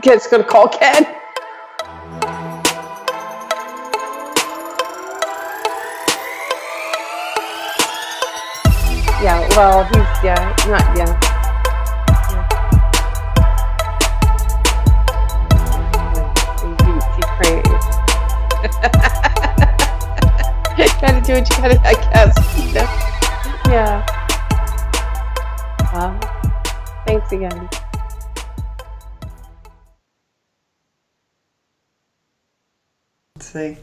Just going to call Ken. Yeah, well, he's, not, He's crazy. Gotta do what you gotta, I guess. Yeah. Thanks again. Let's see.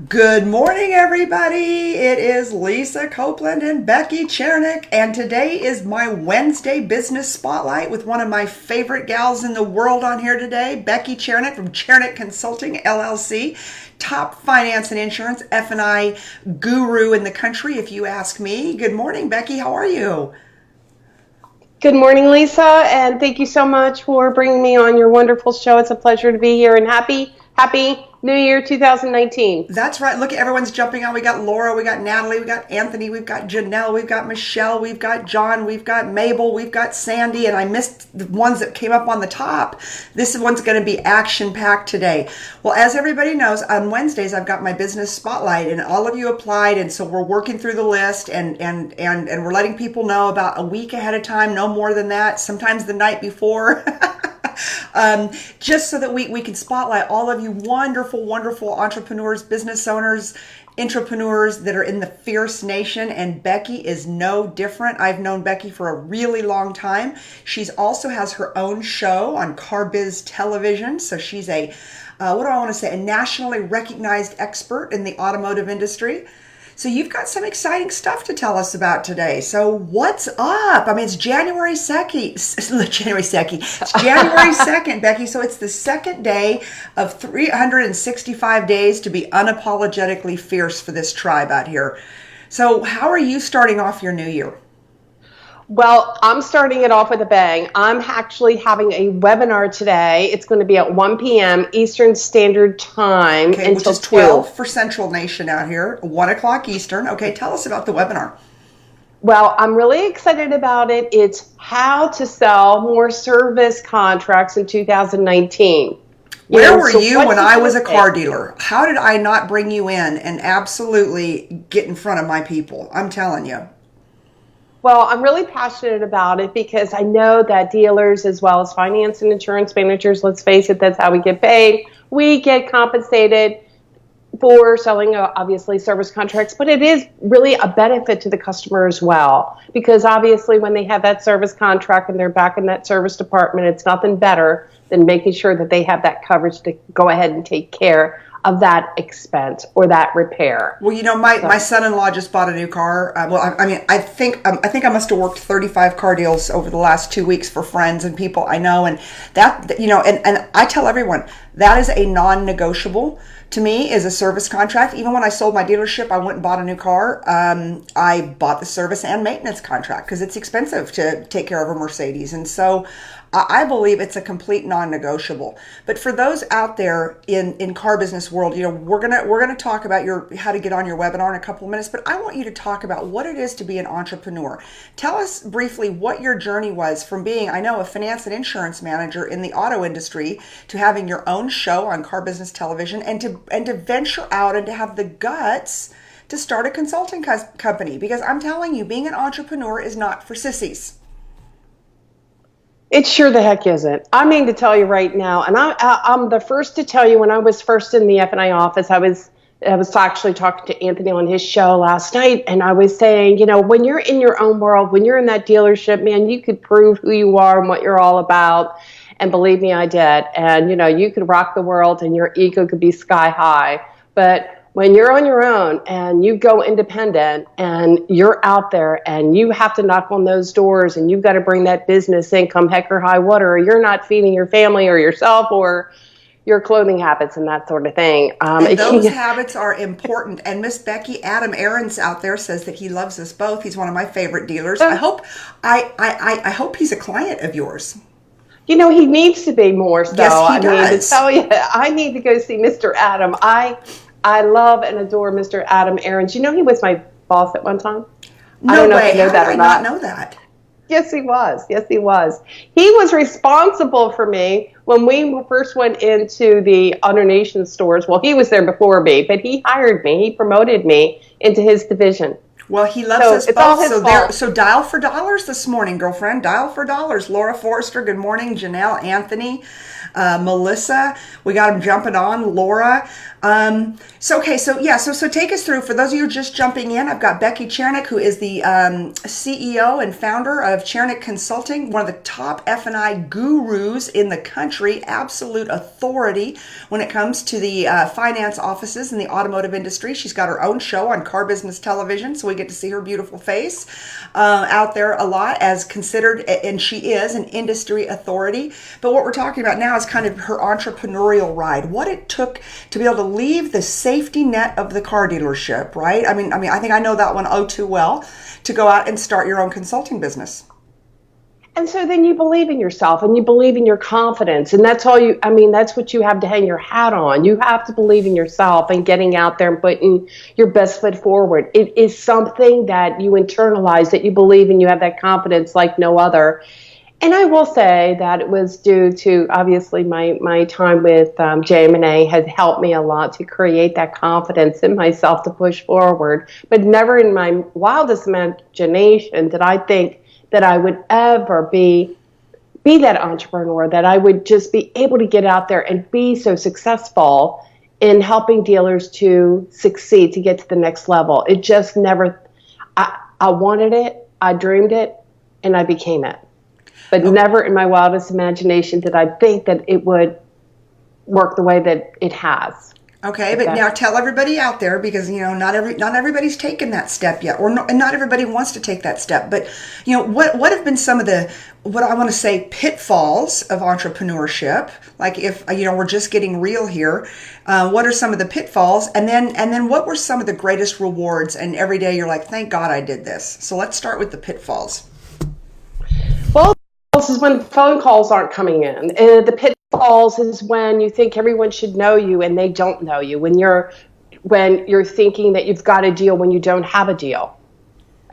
Good morning, everybody. It is Lisa Copeland and Becky Chernek, and today is my Wednesday business spotlight with one of my favorite gals in the world on here today, Becky Chernek from Chernek Consulting, LLC. Top finance and insurance F&I guru in the country, if you ask me. Good morning, Becky. How are you? Good morning, Lisa, and thank you so much for bringing me on your wonderful show. It's a pleasure to be here, and happy New Year 2019. That's right. Look, everyone's jumping on. We got Laura, we got Natalie, we got Anthony, we've got Janelle, we've got Michelle, we've got John, we've got Mabel, we've got Sandy, and I missed the ones that came up on the top. This one's going to be action-packed today. Well, as everybody knows, on Wednesdays I've got my business spotlight, and all of you applied, and so we're working through the list, and we're letting people know about a week ahead of time, no more than that, sometimes the night before. Just so that we can spotlight all of you wonderful entrepreneurs, business owners, entrepreneurs that are in the fierce nation, and Becky is no different. I've known Becky for a really long time. She's also has her own show on CarBiz Television, so she's a a nationally recognized expert in the automotive industry. So you've got some exciting stuff to tell us about today. So what's up? I mean, it's January 2nd. It's January 2nd, Becky. So it's the second day of 365 days to be unapologetically fierce for this tribe out here. So how are you starting off your new year? Well, I'm starting it off with a bang. I'm actually having a webinar today. It's going to be at 1 p.m. Eastern Standard Time until which is 12 for Central Nation out here, 1 o'clock Eastern. Okay, tell us about the webinar. Well, I'm really excited about it. It's how to sell more service contracts in 2019. Where were you when I was a car dealer? How did I not bring you in and absolutely get in front of my people? I'm telling you. Well, I'm really passionate about it because I know that dealers, as well as finance and insurance managers, let's face it, that's how we get paid. We get compensated for selling, obviously, service contracts, but it is really a benefit to the customer as well. Because obviously, when they have that service contract and they're back in that service department, it's nothing better than making sure that they have that coverage to go ahead and take care of that expense or that repair. Well, you know, my son-in-law just bought a new car. I think I must have worked 35 car deals over the last 2 weeks for friends and people I know, and that, you know, and I tell everyone that is a non-negotiable to me, is a service contract. Even when I sold my dealership, I went and bought a new car. I bought the service and maintenance contract because it's expensive to take care of a Mercedes, and so I believe it's a complete non-negotiable. But for those out there in car business world, you know, we're gonna talk about how to get on your webinar in a couple of minutes. But I want you to talk about what it is to be an entrepreneur. Tell us briefly what your journey was from being, I know, a finance and insurance manager in the auto industry to having your own show on Car Business Television, and to venture out and to have the guts to start a consulting company. Because I'm telling you, being an entrepreneur is not for sissies. It sure the heck isn't. I mean, to tell you right now, and I'm the first to tell you, when I was first in the F&I office, I was actually talking to Anthony on his show last night, and I was saying, you know, when you're in your own world, when you're in that dealership, man, you could prove who you are and what you're all about. And believe me, I did. And, you know, you could rock the world and your ego could be sky high. But when you're on your own and you go independent and you're out there and you have to knock on those doors and you've got to bring that business in come heck or high water, or you're not feeding your family or yourself or your clothing habits and that sort of thing. And those habits are important. And Miss Becky, Adam Aarons out there says that he loves us both. He's one of my favorite dealers. I hope he's a client of yours. You know, he needs to be more so. Yes, he does. I mean, to tell you, I need to go see Mr. Adam. I love and adore Mr. Adam Aarons. You know, he was my boss at one time. No I don't know way. if you know How that did or I not know that? Yes, he was. Yes, he was. He was responsible for me when we first went into the AutoNation stores. Well, he was there before me, but he hired me. He promoted me into his division. Well, he loves So us it's all both. his So fault. so dial for dollars this morning, girlfriend. Dial for dollars. Laura Forrester, good morning. Janelle, Anthony, Melissa, we got them jumping on. Laura. So take us through. For those of you just jumping in, I've got Becky Chernek, who is the CEO and founder of Chernek Consulting, one of the top F&I gurus in the country, absolute authority when it comes to the finance offices in the automotive industry. She's got her own show on Car Business Television, so we get to see her beautiful face out there a lot, as considered, and she is an industry authority. But what we're talking about now is kind of her entrepreneurial ride, what it took to be able to leave the safety net of the car dealership, right? I mean, I think I know that one oh too well, to go out and start your own consulting business. And so then you believe in yourself and you believe in your confidence. And that's that's what you have to hang your hat on. You have to believe in yourself and getting out there and putting your best foot forward. It is something that you internalize, that you believe in, you have that confidence like no other. And I will say that it was due to, obviously, my time with JM&A has helped me a lot to create that confidence in myself to push forward. But never in my wildest imagination did I think that I would ever be that entrepreneur, that I would just be able to get out there and be so successful in helping dealers to succeed, to get to the next level. It just never, I wanted it, I dreamed it, and I became it. But never in my wildest imagination did I think that it would work the way that it has. Okay, but now tell everybody out there, because not everybody's taken that step yet, and not everybody wants to take that step. But what have been some of the, what I want to say, pitfalls of entrepreneurship? Like, if we're just getting real here, what are some of the pitfalls, and then what were some of the greatest rewards? And every day you're like, thank God I did this. So let's start with the pitfalls. Well, this is when phone calls aren't coming in. The pitfalls is when you think everyone should know you and they don't know you. When you're thinking that you've got a deal when you don't have a deal.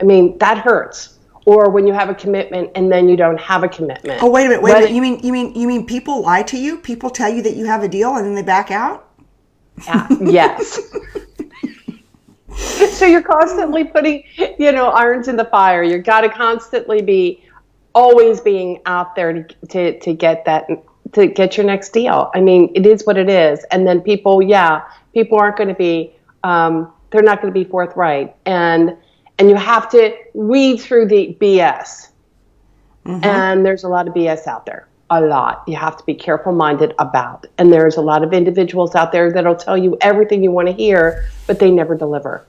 I mean, that hurts. Or when you have a commitment and then you don't have a commitment. Oh, wait a minute. You mean people lie to you? People tell you that you have a deal and then they back out? Yes. So you're constantly putting, irons in the fire. You've got to constantly be always being out there to get your next deal. I mean, it is what it is. And then people aren't going to be, they're not going to be forthright. And you have to weed through the BS. Mm-hmm. And there's a lot of BS out there. A lot. You have to be careful-minded about. And there's a lot of individuals out there that'll tell you everything you want to hear, but they never deliver.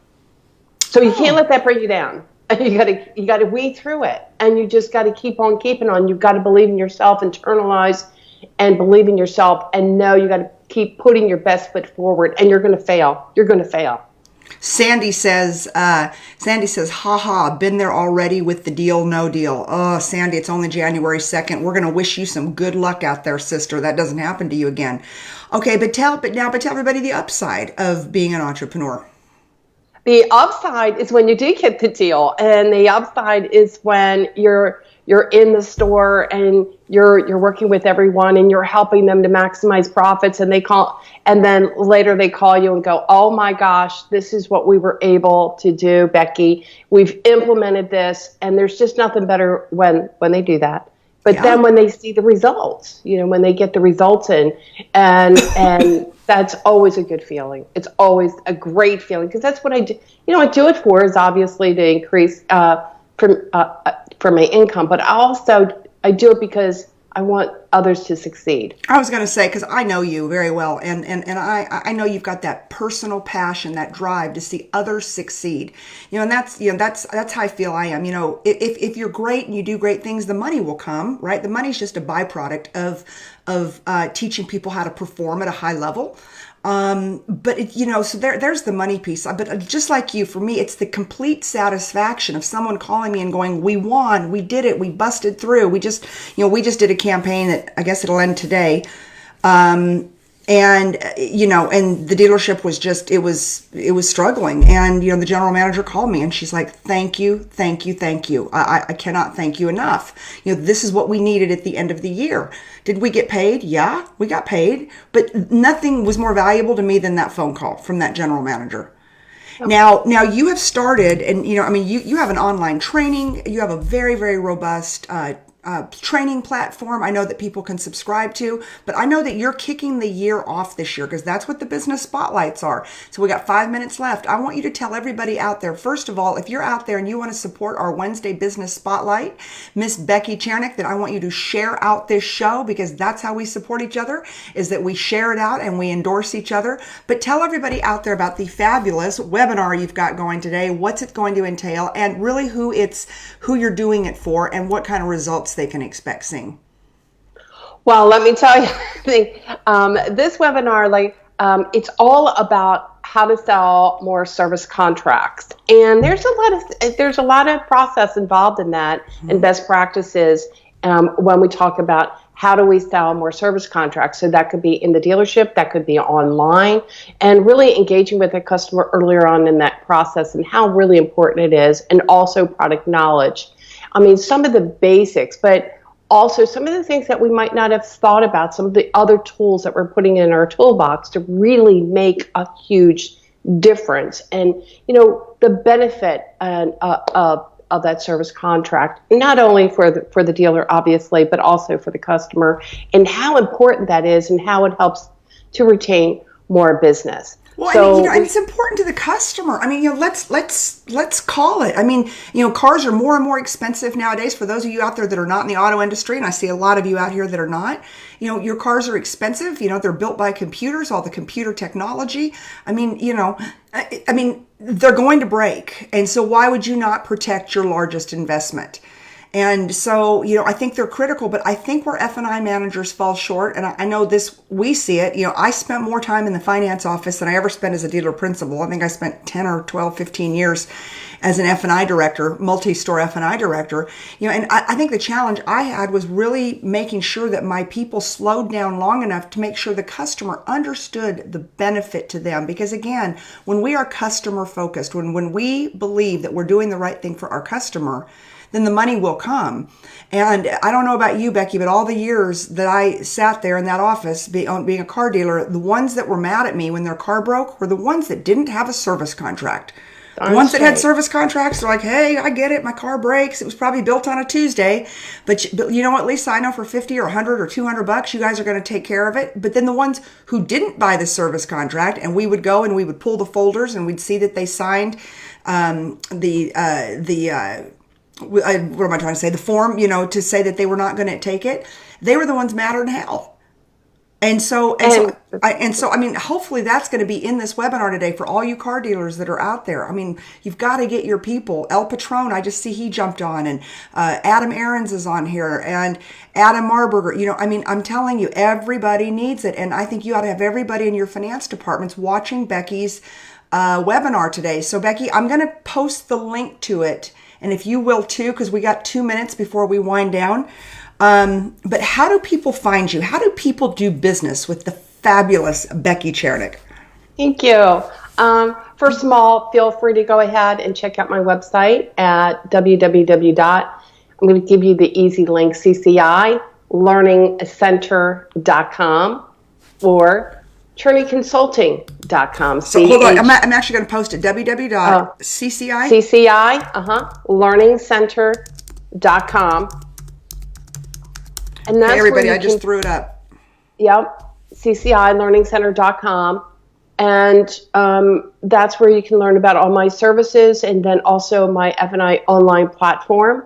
So you can't let that bring you down. You got to weed through it, and you just got to keep on keeping on. You've got to believe in yourself, internalize, and believe in yourself, and know you got to keep putting your best foot forward. And you're going to fail. You're going to fail. Sandy says, haha, been there already with the deal, no deal. Oh, Sandy, it's only January 2nd. We're going to wish you some good luck out there, sister. That doesn't happen to you again. Okay, but tell everybody the upside of being an entrepreneur. The upside is when you do get the deal, and the upside is when you're in the store and you're working with everyone and you're helping them to maximize profits, and then later they call you and go, oh my gosh, this is what we were able to do, Becky. We've implemented this, and there's just nothing better when they do that. But then when they see the results, when they get the results in, and that's always a good feeling. It's always a great feeling, because that's what I do. I do it for is obviously to increase for my income, but I do it because I want others to succeed. I was going to say, because I know you very well, and I know you've got that personal passion, that drive to see others succeed. And that's how I feel I am. If you're great and you do great things, the money will come, right? The money's just a byproduct of teaching people how to perform at a high level. But so there's the money piece. But just like you, for me, it's the complete satisfaction of someone calling me and going, we won, we did it, we busted through. We just did a campaign that I guess it'll end today. And, and the dealership was just, it was struggling. And, the general manager called me and she's like, thank you, thank you, thank you. I cannot thank you enough. This is what we needed at the end of the year. Did we get paid? Yeah, we got paid. But nothing was more valuable to me than that phone call from that general manager. Now you have started, and you have an online training. You have a very, very robust training platform I know that people can subscribe to, but I know that you're kicking the year off this year because that's what the business spotlights are. So we got 5 minutes left. I want you to tell everybody out there, first of all, if you're out there and you want to support our Wednesday business spotlight, Miss Becky Chernek, that I want you to share out this show, because that's how we support each other, is that we share it out and we endorse each other. But tell everybody out there about the fabulous webinar you've got going today, what's it going to entail, and really who you're doing it for and what kind of results they can expect seeing. Well, let me tell you, this webinar, it's all about how to sell more service contracts, and there's a lot of process involved in that, and best practices when we talk about how do we sell more service contracts. So that could be in the dealership, that could be online, and really engaging with the customer earlier on in that process and how really important it is, and also product knowledge. Some of the basics, but also some of the things that we might not have thought about, some of the other tools that we're putting in our toolbox to really make a huge difference. And, the benefit of that service contract, not only for the dealer, obviously, but also for the customer, and how important that is and how it helps to retain more business. Well, and it's important to the customer. Let's call it. Cars are more and more expensive nowadays. For those of you out there that are not in the auto industry, and I see a lot of you out here that are not, your cars are expensive. They're built by computers, all the computer technology. They're going to break. And so why would you not protect your largest investment? And so, I think they're critical, but I think where F&I managers fall short, and I know this, we see it, I spent more time in the finance office than I ever spent as a dealer principal. I think I spent 10 or 12, 15 years as an F&I director, multi-store F&I director, and I think the challenge I had was really making sure that my people slowed down long enough to make sure the customer understood the benefit to them. Because again, when we are customer focused, when we believe that we're doing the right thing for our customer, then the money will come. And I don't know about you, Becky, but all the years that I sat there in that office being a car dealer, the ones that were mad at me when their car broke were the ones that didn't have a service contract. The ones that had service contracts are like, hey, I get it, my car breaks. It was probably built on a Tuesday, but at least I know for 50 or 100 or 200 bucks, you guys are going to take care of it. But then the ones who didn't buy the service contract, and we would go and we would pull the folders and we'd see that they signed what am I trying to say? The form, to say that they were not going to take it. They were the ones madder than hell. And so, hopefully that's going to be in this webinar today for all you car dealers that are out there. You've got to get your people. El Patron, I just see he jumped on, and Adam Aarons is on here, and Adam Marburger. I'm telling you, everybody needs it. And I think you ought to have everybody in your finance departments watching Becky's webinar today. So Becky, I'm going to post the link to it. And if you will too, because we got 2 minutes before we wind down. But how do people find you? How do people do business with the fabulous Becky Chernek? Thank you. First of all, feel free to go ahead and check out my website at I'm going to give you the easy link, CCIlearningcenter.com or CherneyConsulting.com. So hold on, I'm actually going to post it, www.cci? learningcenter.com. And that's hey, everybody, I just threw it up. Yep, CCIlearningcenter.com. And that's where you can learn about all my services and then also my F&I online platform.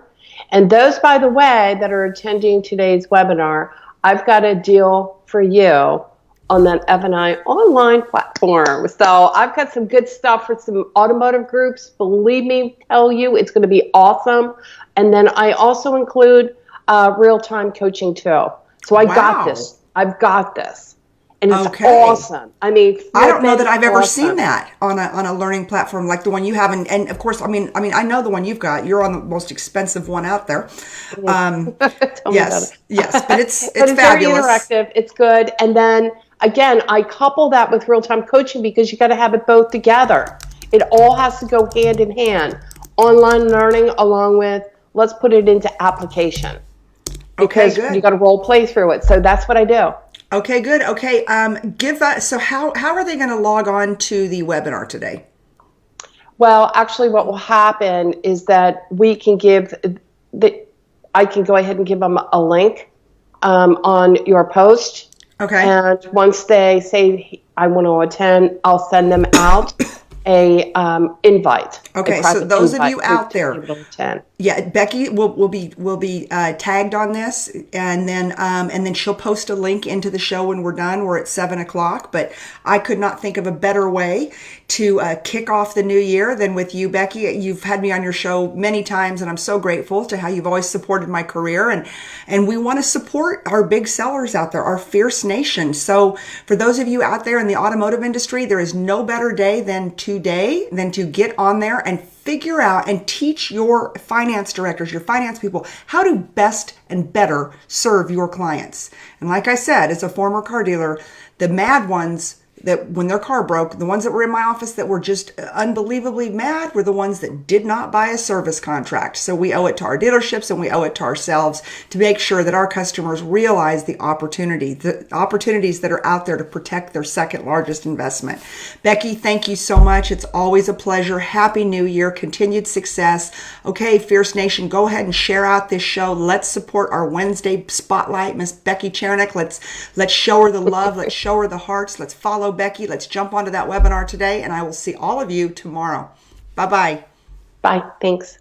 And those, by the way, that are attending today's webinar, I've got a deal for you on that F&I online platform. So I've got some good stuff for some automotive groups. Believe me, tell you, it's going to be awesome. And then I also include real-time coaching too. So I got this. I've got this. And it's awesome. I don't know that I've ever seen that on a learning platform like the one you have. And of course, I know the one you've got. You're on the most expensive one out there. Yes, but it's but it's fabulous. Very interactive. It's good. And then again, I couple that with real-time coaching because you got to have it both together. It all has to go hand in hand. Online learning along with, let's put it into application. Because you got to role play through it. So that's what I do. Okay, good. Okay, so how are they going to log on to the webinar today? Well, actually what will happen is that we can I can go ahead and give them a link on your post. Okay. And once they say, I want to attend, I'll send them out a invite. Okay, so those of you out there, yeah, Becky will be tagged on this, and then she'll post a link into the show when we're done. We're at 7:00, but I could not think of a better way to kick off the new year than with you, Becky. You've had me on your show many times, and I'm so grateful to how you've always supported my career, and we want to support our big sellers out there, our fierce nation. So for those of you out there in the automotive industry, there is no better day than today than to get on there and figure out and teach your finance directors, your finance people, how to best and better serve your clients. And like I said, as a former car dealer, the mad ones that when their car broke, the ones that were in my office that were just unbelievably mad were the ones that did not buy a service contract. So we owe it to our dealerships and we owe it to ourselves to make sure that our customers realize the opportunities that are out there to protect their second largest investment. Becky, thank you so much. It's always a pleasure. Happy New Year, continued success. Okay, Fierce Nation, go ahead and share out this show. Let's support our Wednesday spotlight, Miss Becky Chernek. Let's show her the love. Let's show her the hearts. Let's follow Becky. Let's jump onto that webinar today, and I will see all of you tomorrow. Bye-bye. Bye. Thanks.